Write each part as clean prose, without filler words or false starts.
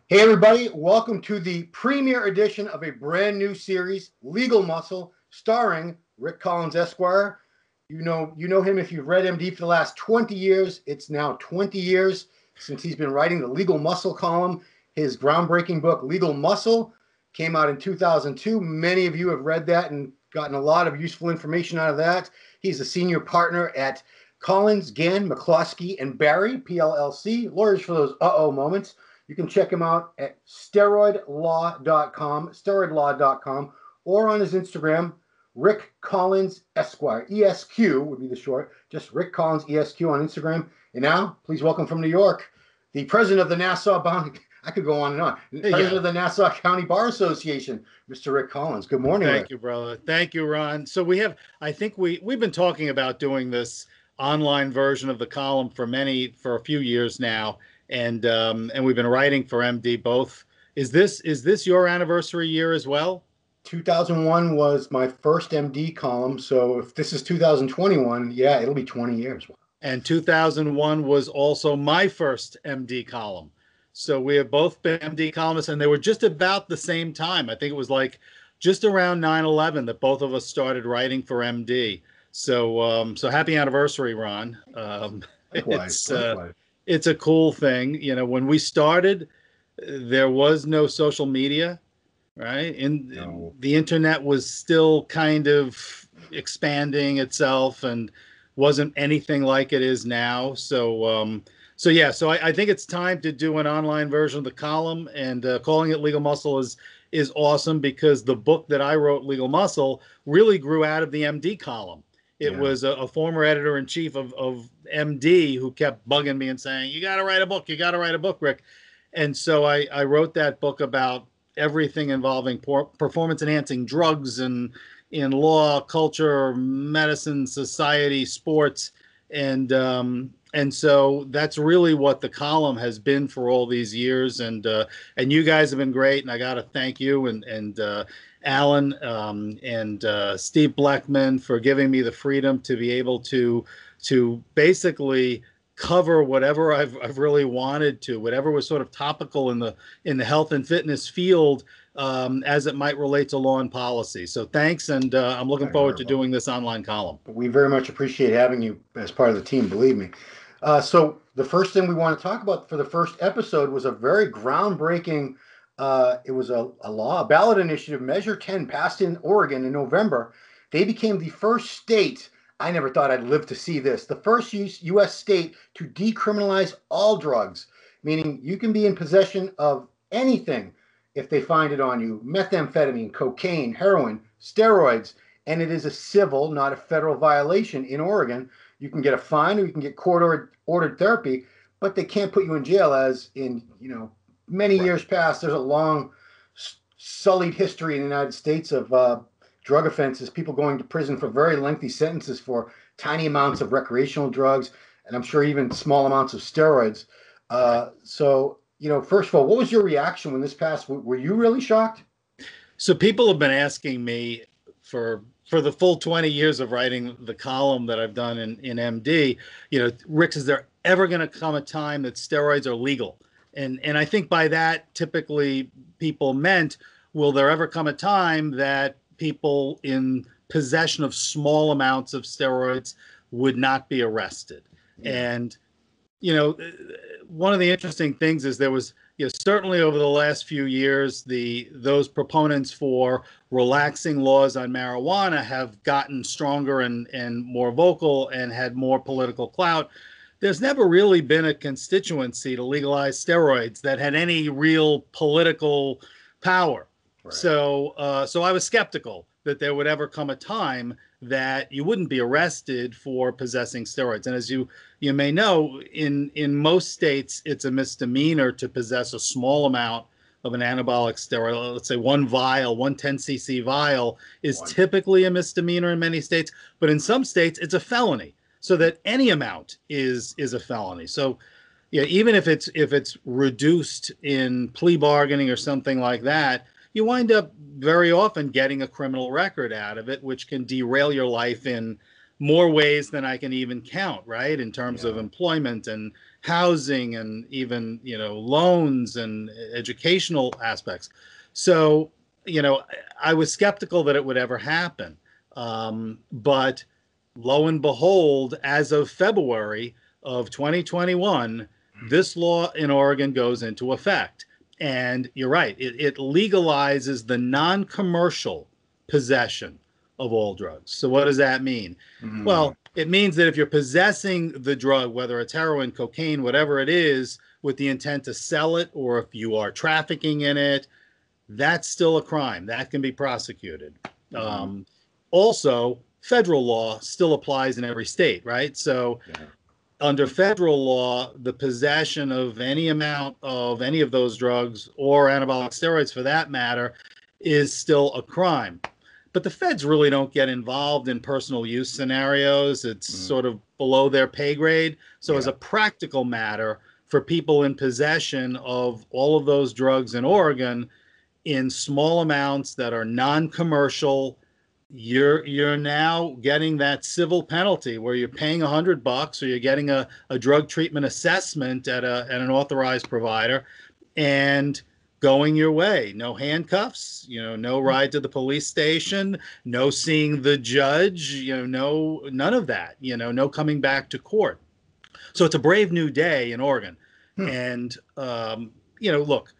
Hey everybody, welcome to the premiere edition of a brand new series, Legal Muscle, starring Rick Collins, Esquire. You know him if you've read MD for the last 20 years. It's now 20 years since he's been writing the Legal Muscle column. His groundbreaking book, Legal Muscle, came out in 2002. Many of you have read that and gotten a lot of useful information out of that. He's a senior partner at Collins, Gann, McCloskey, and Barry, PLLC, lawyers for those moments. You can check him out at steroidlaw.com, or on his Instagram, Rick Collins Esquire. ESQ would be the short, just Rick Collins ESQ on Instagram. And now, please welcome from New York, the president of the Nassau County, I could go on and on, president of the Nassau County Bar Association, Mr. Rick Collins. Good morning, Rick. Thank you, brother. Thank you, Ron. So I think we've been talking about doing this online version of the column for a few years now. And we've been writing for MD both. Is this your anniversary year as well? 2001 was my first MD column. So if this is 2021, yeah, it'll be 20 years. And 2001 was also my first MD column. So we have both been MD columnists, and they were just about the same time. I think it was like just around 9/11 that both of us started writing for MD. So happy anniversary, Ron. Likewise. It's a cool thing. You know, when we started, there was no social media, right? The internet was still kind of expanding itself and wasn't anything like it is now. So I think it's time to do an online version of the column, and calling it Legal Muscle is awesome, because the book that I wrote, Legal Muscle, really grew out of the MD column. It was a former editor-in-chief of MD who kept bugging me and saying, you got to write a book, Rick. And so I wrote that book about everything involving performance-enhancing drugs and in law, culture, medicine, society, sports. And so that's really what the column has been for all these years. And you guys have been great. And I got to thank you and Alan and Steve Blackman for giving me the freedom to be able to basically cover whatever I've really wanted to, whatever was sort of topical in the health and fitness field, as it might relate to law and policy. So thanks, and I'm looking forward to doing this online column. We very much appreciate having you as part of the team, believe me. So the first thing we want to talk about for the first episode was a very groundbreaking it was a ballot initiative, Measure 10, passed in Oregon in November. They became the first state, I never thought I'd live to see this, the first U.S. state to decriminalize all drugs, meaning you can be in possession of anything if they find it on you: methamphetamine, cocaine, heroin, steroids, and it is a civil, not a federal violation in Oregon. You can get a fine, or you can get court-ordered therapy, but they can't put you in jail, as in, many years past. There's a long, sullied history in the United States of drug offenses, people going to prison for very lengthy sentences for tiny amounts of recreational drugs, and I'm sure even small amounts of steroids. First of all, what was your reaction when this passed? Were you really shocked? So people have been asking me for the full 20 years of writing the column that I've done in MD, Rick, is there ever going to come a time that steroids are legal? And I think by that, typically people meant, will there ever come a time that people in possession of small amounts of steroids would not be arrested? And, one of the interesting things is there was, certainly over the last few years, those proponents for relaxing laws on marijuana have gotten stronger and more vocal and had more political clout. There's never really been a constituency to legalize steroids that had any real political power. Right. So I was skeptical that there would ever come a time that you wouldn't be arrested for possessing steroids. And as you may know, in most states, it's a misdemeanor to possess a small amount of an anabolic steroid. Let's say one 10cc vial is typically a misdemeanor in many states, but in some states it's a felony. So that any amount is a felony. So, even if it's reduced in plea bargaining or something like that, you wind up very often getting a criminal record out of it, which can derail your life in more ways than I can even count, right? In terms of employment and housing and even, loans and educational aspects. So, I was skeptical that it would ever happen. But lo and behold, as of February of 2021, this law in Oregon goes into effect. And you're right, it legalizes the non-commercial possession of all drugs. So what does that mean? Mm. Well, it means that if you're possessing the drug, whether it's heroin, cocaine, whatever it is, with the intent to sell it, or if you are trafficking in it, that's still a crime. That can be prosecuted. Also, federal law still applies in every state, right? So under federal law, the possession of any amount of any of those drugs, or anabolic steroids for that matter, is still a crime. But the feds really don't get involved in personal use scenarios. It's sort of below their pay grade. So as a practical matter, for people in possession of all of those drugs in Oregon in small amounts that are non-commercial, you're now getting that civil penalty where you're paying $100, or you're getting a drug treatment assessment at an authorized provider, and going your way. No handcuffs, no ride to the police station, no seeing the judge, no, none of that, no coming back to court. So it's a brave new day in Oregon. And, look,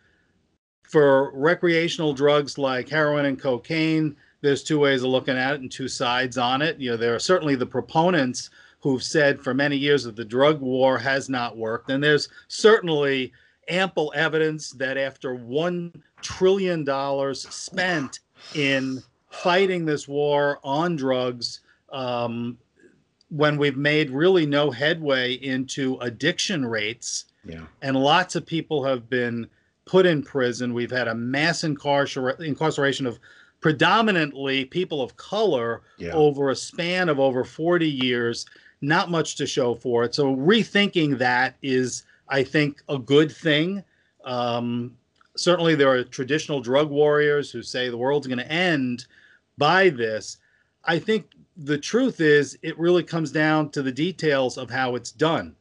for recreational drugs like heroin and cocaine, there's two ways of looking at it and two sides on it. There are certainly the proponents who've said for many years that the drug war has not worked. And there's certainly ample evidence that after $1 trillion spent in fighting this war on drugs, when we've made really no headway into addiction rates, and lots of people have been put in prison. We've had a mass incarceration of predominantly people of color over a span of over 40 years, not much to show for it. So rethinking that is, I think, a good thing. Certainly there are traditional drug warriors who say the world's going to end by this. I think the truth is it really comes down to the details of how it's done,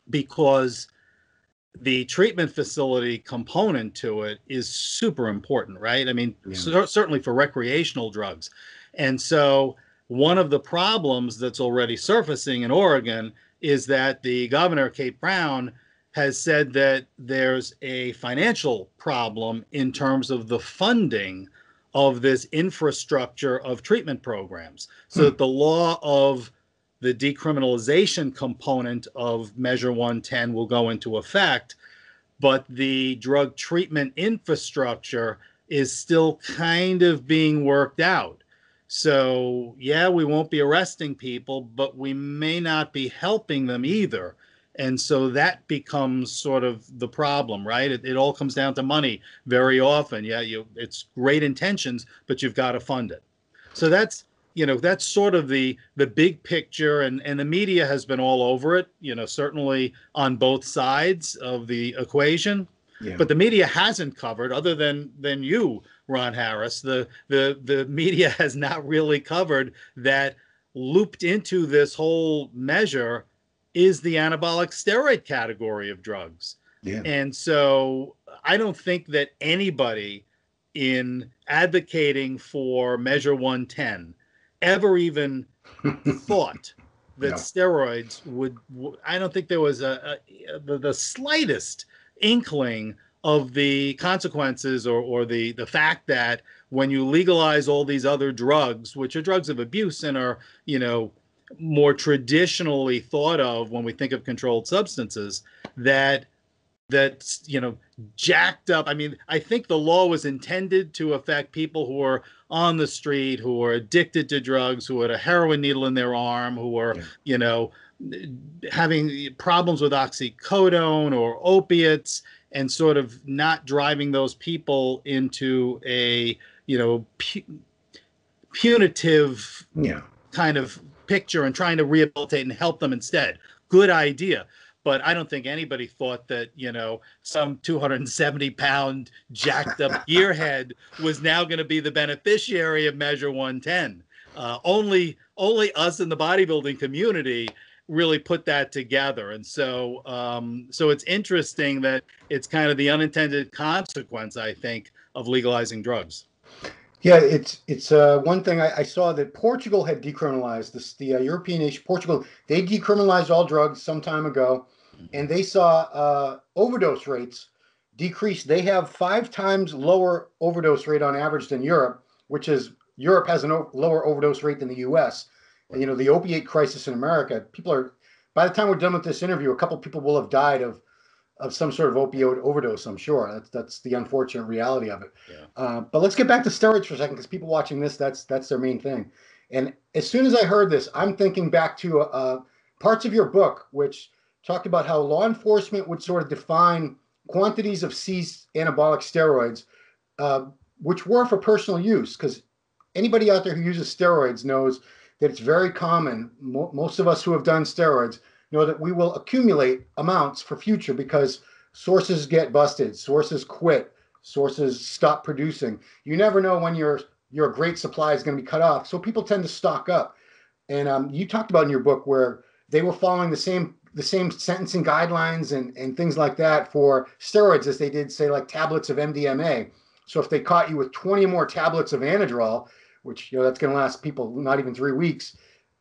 because the treatment facility component to it is super important, right? I mean, certainly for recreational drugs. And so one of the problems that's already surfacing in Oregon is that the governor, Kate Brown, has said that there's a financial problem in terms of the funding of this infrastructure of treatment programs. So that the law of the decriminalization component of Measure 110 will go into effect, but the drug treatment infrastructure is still kind of being worked out. So, we won't be arresting people, but we may not be helping them either. And so that becomes sort of the problem, right? It all comes down to money very often. It's great intentions, but you've got to fund it. So that's sort of the big picture, and the media has been all over it, certainly on both sides of the equation. But the media hasn't covered, other than you, Ron Harris, the media has not really covered that looped into this whole measure is the anabolic steroid category of drugs. And so I don't think that anybody in advocating for Measure 110 ever even thought that steroids would, I don't think there was the slightest inkling of the consequences or the fact that when you legalize all these other drugs, which are drugs of abuse and are, more traditionally thought of when we think of controlled substances, that's jacked up. I mean, I think the law was intended to affect people who are on the street, who are addicted to drugs, who had a heroin needle in their arm, who are, having problems with oxycodone or opiates, and sort of not driving those people into a, punitive kind of picture and trying to rehabilitate and help them instead. Good idea. But I don't think anybody thought that, some 270-pound jacked up gearhead was now going to be the beneficiary of Measure 110. Only us in the bodybuilding community really put that together. And so so it's interesting that it's kind of the unintended consequence, I think, of legalizing drugs. Yeah, it's one thing I saw that Portugal had decriminalized this. The European nation, Portugal, they decriminalized all drugs some time ago, and they saw overdose rates decrease. They have 5 times lower overdose rate on average than Europe, which is Europe has a lower overdose rate than the U.S. And, Right. you know, the opiate crisis in America, people are, by the time we're done with this interview, a couple people will have died of some sort of opioid overdose. I'm sure that's the unfortunate reality of it. Yeah. But let's get back to steroids for a second, because people watching this, that's their main thing. And as soon as I heard this, I'm thinking back to parts of your book, which talked about how law enforcement would sort of define quantities of seized anabolic steroids, uh, which were for personal use. Because anybody out there who uses steroids knows that it's very common. Most of us who have done steroids know that we will accumulate amounts for future because sources get busted, sources quit, sources stop producing. You never know when your great supply is going to be cut off, so people tend to stock up. And you talked about in your book where they were following the same sentencing guidelines and things like that for steroids as they did, say, like tablets of MDMA. So if they caught you with 20 more tablets of Anadrol, which, you know, that's going to last people not even 3 weeks,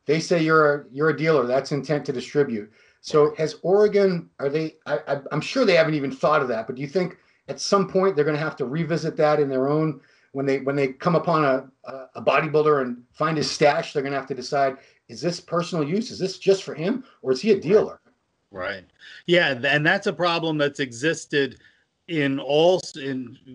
they say you're a dealer. That's intent to distribute. Right. So has Oregon, are they? I'm sure they haven't even thought of that. But do you think at some point they're going to have to revisit that in their own, when they come upon a bodybuilder and find his stash? They're going to have to decide, is this personal use? Is this just for him, or is he a Right. dealer? Right. Yeah, and that's a problem that's existed in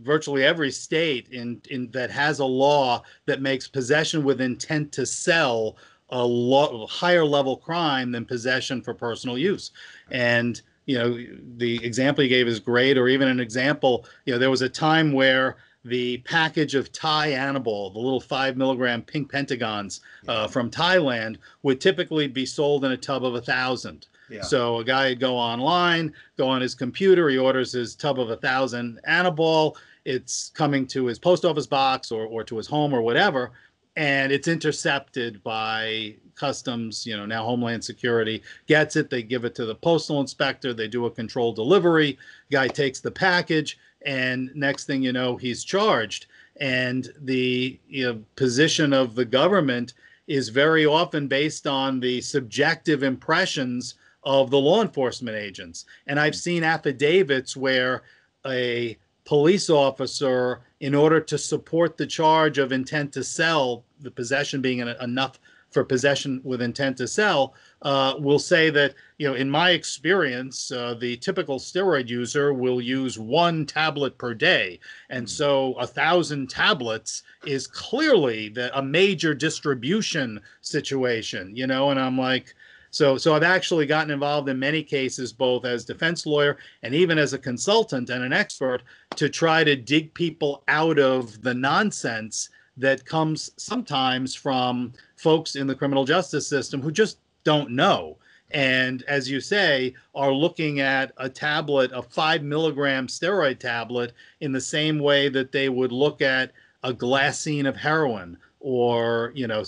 virtually every state in that has a law that makes possession with intent to sell a higher level crime than possession for personal use. And you know, the example you gave is great, or even an example, you know, there was a time where the package of Thai Anabol, the little 5 milligram pink pentagons Yeah, from Thailand, would typically be sold in a tub of 1,000. yeah. So a guy would go online, go on his computer, he orders his tub of 1,000 Anabol. It's coming to his post office box or to his home or whatever, and it's intercepted by customs. You know, now Homeland Security gets it. They give it to the postal inspector. They do a controlled delivery. Guy takes the package, and next thing you know, he's charged. And the, you know, position of the government is very often based on the subjective impressions of the law enforcement agents. And I've seen affidavits where a police officer, in order to support the charge of intent to sell, the possession being enough for possession with intent to sell, will say that, you know, in my experience, the typical steroid user will use 1 tablet per day. And so 1,000 tablets is clearly a major distribution situation, you know, and I'm like, so I've actually gotten involved in many cases, both as defense lawyer and even as a consultant and an expert, to try to dig people out of the nonsense that comes sometimes from folks in the criminal justice system who just don't know. And as you say, are looking at a tablet, a 5 milligram steroid tablet, in the same way that they would look at a glassine of heroin, or, you know,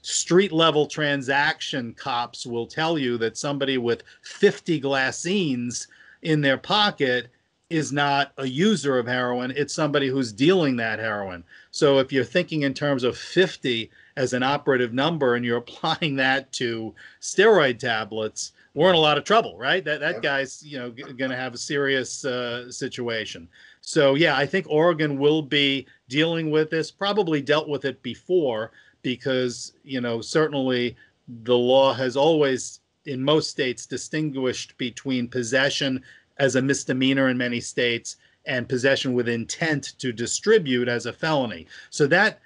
street level transaction cops will tell you that somebody with 50 glassines in their pocket is not a user of heroin. It's somebody who's dealing that heroin. So if you're thinking in terms of 50 as an operative number and you're applying that to steroid tablets, we're in a lot of trouble, right? That Yep. guy's, you know, going to have a serious situation. So yeah, I think Oregon will be dealing with this, probably dealt with it before, because, you know, certainly the law has always, in most states, distinguished between possession as a misdemeanor in many states and possession with intent to distribute as a felony. So that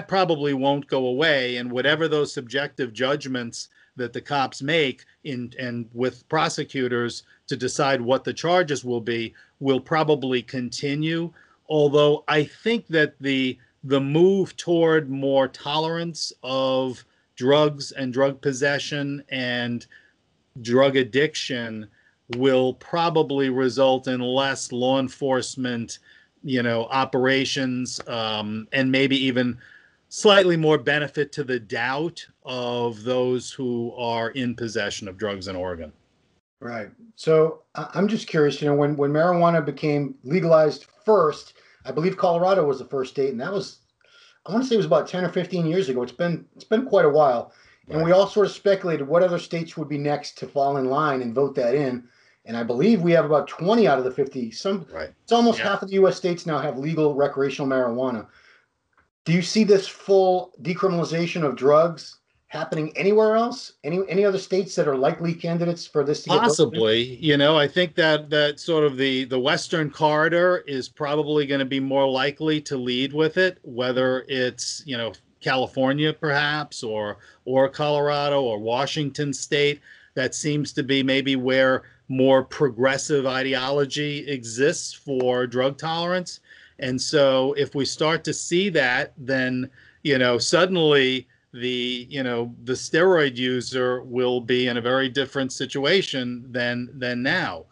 probably won't go away, and whatever those subjective judgments that the cops make in and with prosecutors to decide what the charges will be will probably continue. Although I think that the move toward more tolerance of drugs and drug possession and drug addiction will probably result in less law enforcement, you know, operations, and maybe even slightly more benefit to the doubt of those who are in possession of drugs in Oregon. Right. So I'm just curious, when marijuana became legalized first, I believe Colorado was the first state, and that was, I want to say it was about 10 or 15 years ago. It's been quite a while. And Right. we all sort of speculated what other states would be next to fall in line and vote that in. And I believe we have about 20 out of the 50. Right. It's almost Yeah. half of the US states now have legal recreational marijuana. Do you see this full decriminalization of drugs happening anywhere else? Any other states that are likely candidates for this to get voted in? Possibly, I think that sort of the Western corridor is probably going to be more likely to lead with it, whether it's, California perhaps, or Colorado or Washington State. That seems to be maybe where more progressive ideology exists for drug tolerance. And so if we start to see that, then, suddenly the steroid user will be in a very different situation than now.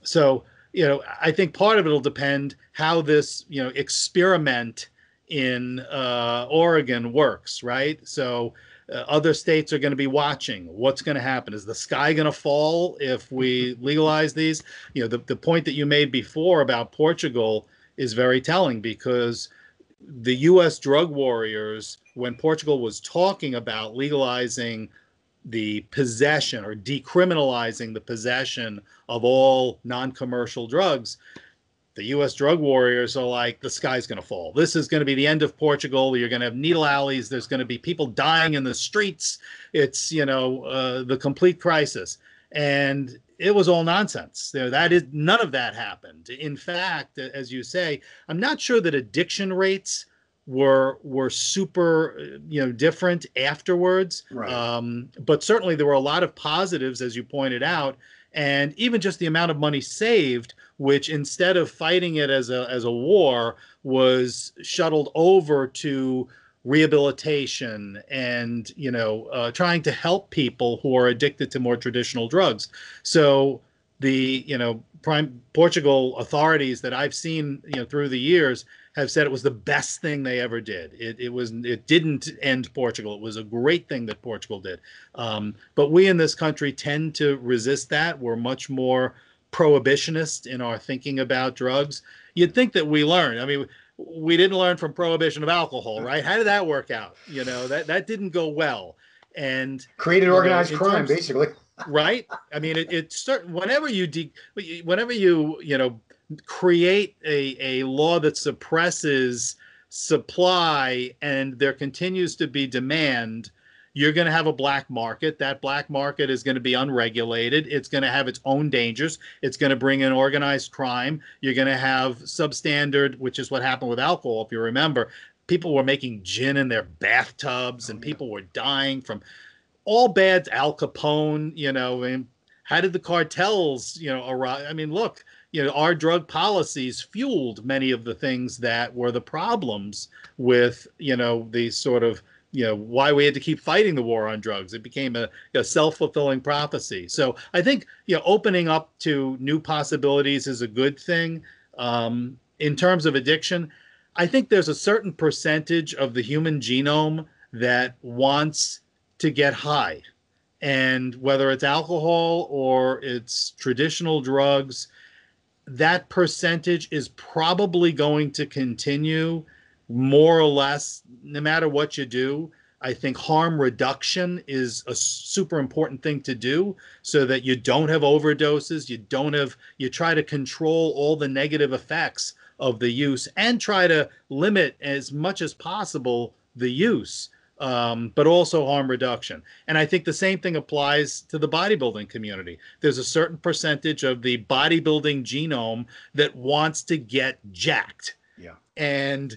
So I think part of it will depend how this experiment in Oregon works, right? So other states are going to be watching what's going to happen. Is the sky going to fall if we legalize these? The point that you made before about Portugal is very telling, because the U.S. drug warriors, when Portugal was talking about legalizing the possession or decriminalizing the possession of all non-commercial drugs, the U.S. drug warriors are like, the sky's going to fall. This is going to be the end of Portugal. You're going to have needle alleys. There's going to be people dying in the streets. It's, the complete crisis. And it was all nonsense. None of that happened. In fact, as you say, I'm not sure that addiction rates were super different afterwards. Right. But certainly there were a lot of positives, as you pointed out, and even just the amount of money saved, which instead of fighting it as a war, was shuttled over to rehabilitation and trying to help people who are addicted to more traditional drugs. So the Portugal authorities that I've seen through the years have said it was the best thing they ever did. It didn't end Portugal. It was a great thing that Portugal did. But we in this country tend to resist that. We're much more prohibitionist in our thinking about drugs. You'd think that we learn. I mean, we didn't learn from prohibition of alcohol, right? How did that work out? That didn't go well. And created organized crime, basically. Right? I mean, whenever you create a law that suppresses supply and there continues to be demand, you're going to have a black market. That black market is going to be unregulated. It's going to have its own dangers. It's going to bring in organized crime. You're going to have substandard, which is what happened with alcohol. If you remember, people were making gin in their bathtubs and people were dying from all bad. Al Capone, and how did the cartels, arise? I mean, look, our drug policies fueled many of the things that were the problems with, the sort of, why we had to keep fighting the war on drugs. It became a self-fulfilling prophecy. So I think, opening up to new possibilities is a good thing. In terms of addiction, I think there's a certain percentage of the human genome that wants to get high. And whether it's alcohol or it's traditional drugs, that percentage is probably going to continue more or less, no matter what you do. I think harm reduction is a super important thing to do so that you don't have overdoses. You try to control all the negative effects of the use and try to limit as much as possible the use, but also harm reduction. And I think the same thing applies to the bodybuilding community. There's a certain percentage of the bodybuilding genome that wants to get jacked. Yeah. And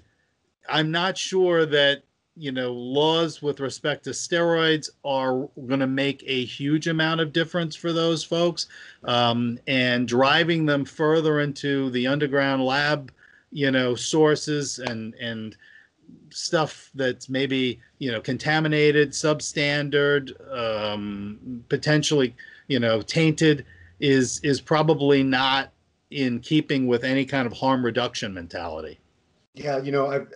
I'm not sure that, laws with respect to steroids are going to make a huge amount of difference for those folks. And driving them further into the underground lab, sources and stuff that's maybe, contaminated, substandard, potentially, tainted is probably not in keeping with any kind of harm reduction mentality. Yeah,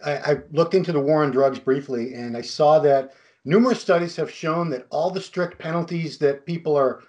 I looked into the war on drugs briefly, and I saw that numerous studies have shown that all the strict penalties that people are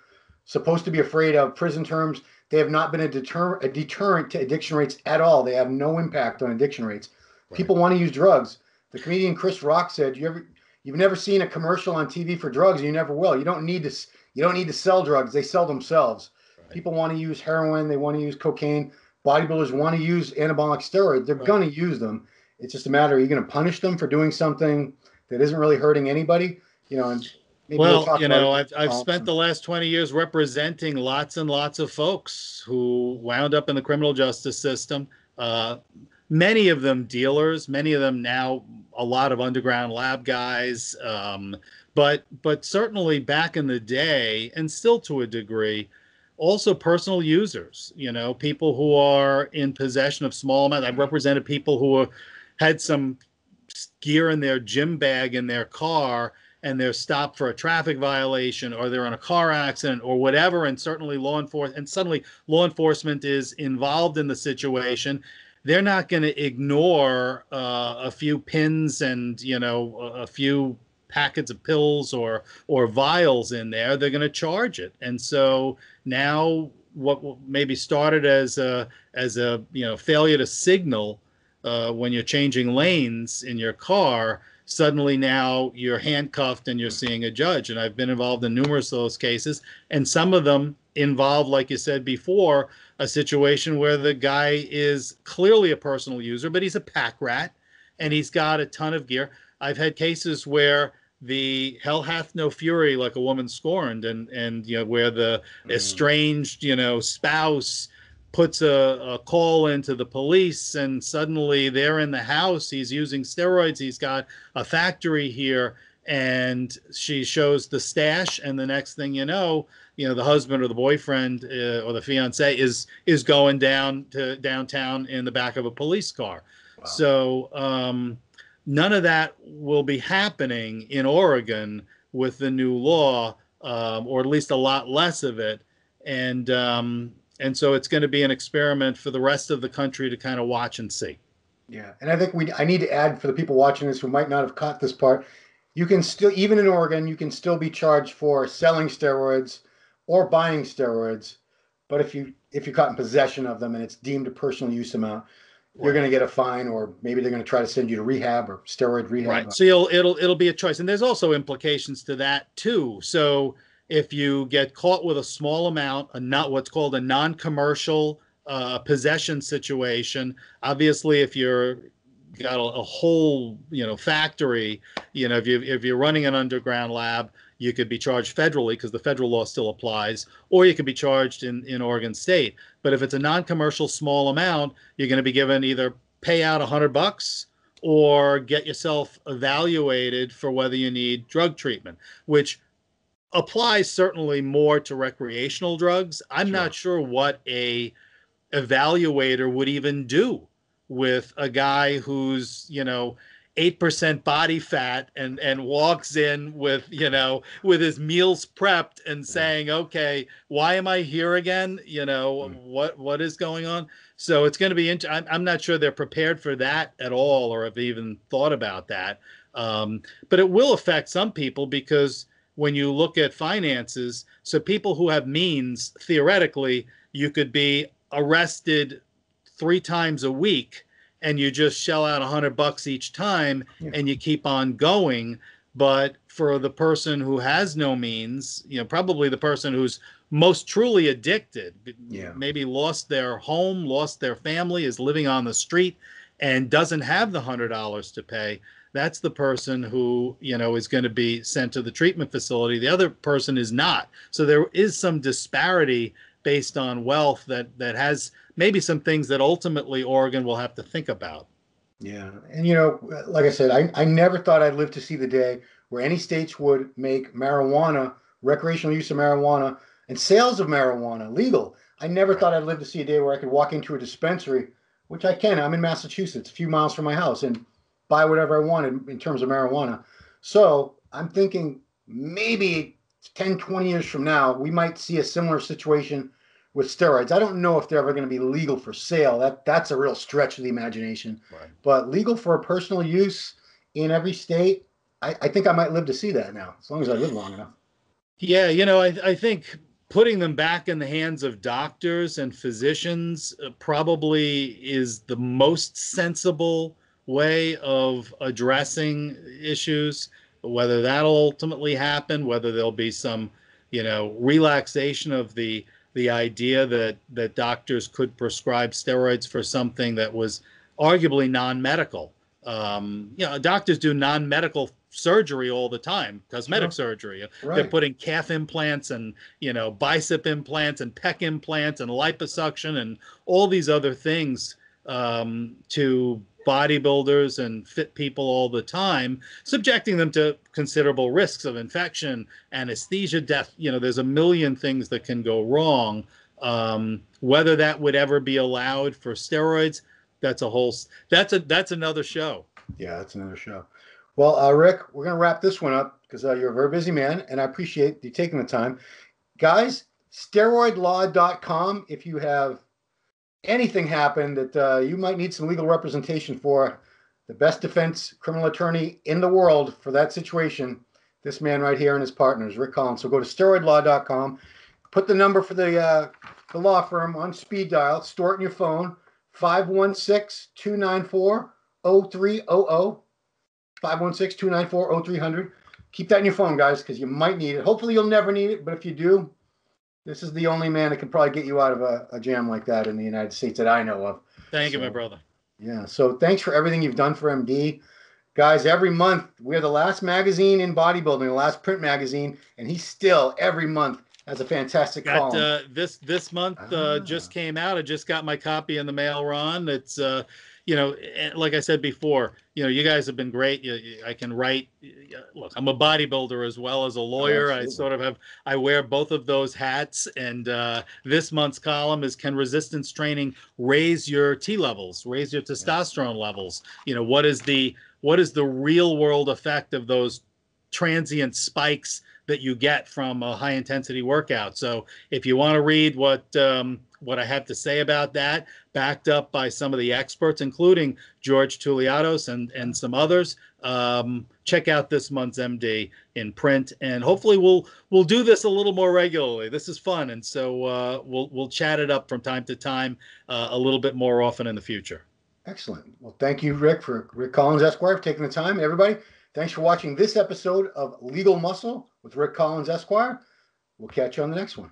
supposed to be afraid of, prison terms, they have not been a deterrent to addiction rates at all. They have no impact on addiction rates. Right. People want to use drugs. The comedian Chris Rock said, you've never seen a commercial on TV for drugs, and you never will. You don't need to sell drugs. They sell themselves. Right. People want to use heroin, they want to use cocaine. Bodybuilders want to use anabolic steroids. They're Right. going to use them. It's just a matter, are you going to punish them for doing something that isn't really hurting anybody? And maybe we'll Well, talk about it. I've spent the last 20 years representing lots and lots of folks who wound up in the criminal justice system. Uh, Many of them dealers, many of them now a lot of underground lab guys. But certainly back in the day, and still to a degree, also personal users. People who are in possession of small amounts. I've represented people who had some gear in their gym bag in their car, and they're stopped for a traffic violation, or they're in a car accident or whatever, and certainly suddenly law enforcement is involved in the situation. They're not going to ignore a few pins and a few packets of pills or vials in there. They're going to charge it. And so now what maybe started as a failure to signal when you're changing lanes in your car, suddenly now you're handcuffed and you're seeing a judge. And I've been involved in numerous of those cases, and some of them involve, like you said before, a situation where the guy is clearly a personal user, but he's a pack rat and he's got a ton of gear. I've had cases where the hell hath no fury, like a woman scorned, and where the estranged spouse puts a call into the police, and suddenly they're in the house. He's using steroids. He's got a factory here, and she shows the stash, and the next thing the husband or the boyfriend or the fiance is going down to downtown in the back of a police car. Wow. So none of that will be happening in Oregon with the new law, or at least a lot less of it. And so it's going to be an experiment for the rest of the country to kind of watch and see. Yeah, and I think I need to add, for the people watching this who might not have caught this part, you can still, even in Oregon, you can still be charged for selling steroids or buying steroids. But if you're caught in possession of them and it's deemed a personal use amount, you're going to get a fine, or maybe they're going to try to send you to rehab or steroid rehab. Right. So it'll be a choice, and there's also implications to that too. So if you get caught with a small amount, not what's called a non-commercial possession situation, obviously, if you're got a whole factory, if you're running an underground lab, you could be charged federally because the federal law still applies, or you could be charged in Oregon State. But if it's a non-commercial small amount, you're going to be given either pay out $100 or get yourself evaluated for whether you need drug treatment, which applies certainly more to recreational drugs. I'm not sure what a evaluator would even do with a guy who's 8% body fat and walks in with with his meals prepped and saying, okay, why am I here again? What is going on? So it's going to be I'm not sure they're prepared for that at all, or have even thought about that. But it will affect some people, because when you look at finances, so people who have means, theoretically, you could be arrested 3 times a week and you just shell out $100 each time, and you keep on going. But for the person who has no means, probably the person who's most truly addicted, maybe lost their home, lost their family, is living on the street and doesn't have the $100 to pay, that's the person who, is going to be sent to the treatment facility. The other person is not. So there is some disparity based on wealth that has maybe some things that ultimately Oregon will have to think about. Yeah. And, like I said, I never thought I'd live to see the day where any states would make marijuana, recreational use of marijuana, and sales of marijuana legal. I never thought I'd live to see a day where I could walk into a dispensary, which I can. I'm in Massachusetts, a few miles from my house, and buy whatever I wanted in terms of marijuana. So I'm thinking maybe 10, 20 years from now, we might see a similar situation with steroids. I don't know if they're ever going to be legal for sale. That's a real stretch of the imagination. Right. But legal for personal use in every state, I think I might live to see that now, as long as I live long enough. Yeah, I think putting them back in the hands of doctors and physicians probably is the most sensible way of addressing issues. Whether that'll ultimately happen, whether there'll be some, relaxation of the idea that doctors could prescribe steroids for something that was arguably non-medical. Doctors do non-medical surgery all the time, cosmetic surgery. Right. They're putting calf implants and, bicep implants and pec implants and liposuction and all these other things to bodybuilders and fit people all the time, subjecting them to considerable risks of infection, anesthesia, death. There's a million things that can go wrong. Whether that would ever be allowed for steroids, that's another show. Yeah, that's another show. Well, Rick, we're going to wrap this one up because you're a very busy man, and I appreciate you taking the time. Guys, steroidlaw.com, if you have anything happen that you might need some legal representation for, the best defense criminal attorney in the world for that situation, this man right here and his partners, Rick Collins. So go to steroidlaw.com, put the number for the law firm on speed dial, store it in your phone, 516-294-0300. 516-294-0300. Keep that in your phone, guys, because you might need it. Hopefully you'll never need it, but if you do, this is the only man that can probably get you out of a jam like that in the United States that I know of. Thank you, my brother. Yeah, so thanks for everything you've done for MD. Guys, every month, we're the last magazine in bodybuilding, the last print magazine, and he still, every month, has a fantastic column. This month just came out. I just got my copy in the mail, Ron. It's like I said before, you guys have been great. I can write. Look, I'm a bodybuilder as well as a lawyer. I wear both of those hats. And this month's column is, can resistance training raise your T levels, raise your testosterone levels? What is the real world effect of those transient spikes that you get from a high intensity workout? So if you want to read what I have to say about that, backed up by some of the experts, including George Tuliatos and some others, check out this month's MD in print, and hopefully we'll do this a little more regularly. This is fun, and so we'll chat it up from time to time a little bit more often in the future. Excellent. Well, thank you, Rick Collins, Esquire, for taking the time. Everybody, thanks for watching this episode of Legal Muscle with Rick Collins, Esquire. We'll catch you on the next one.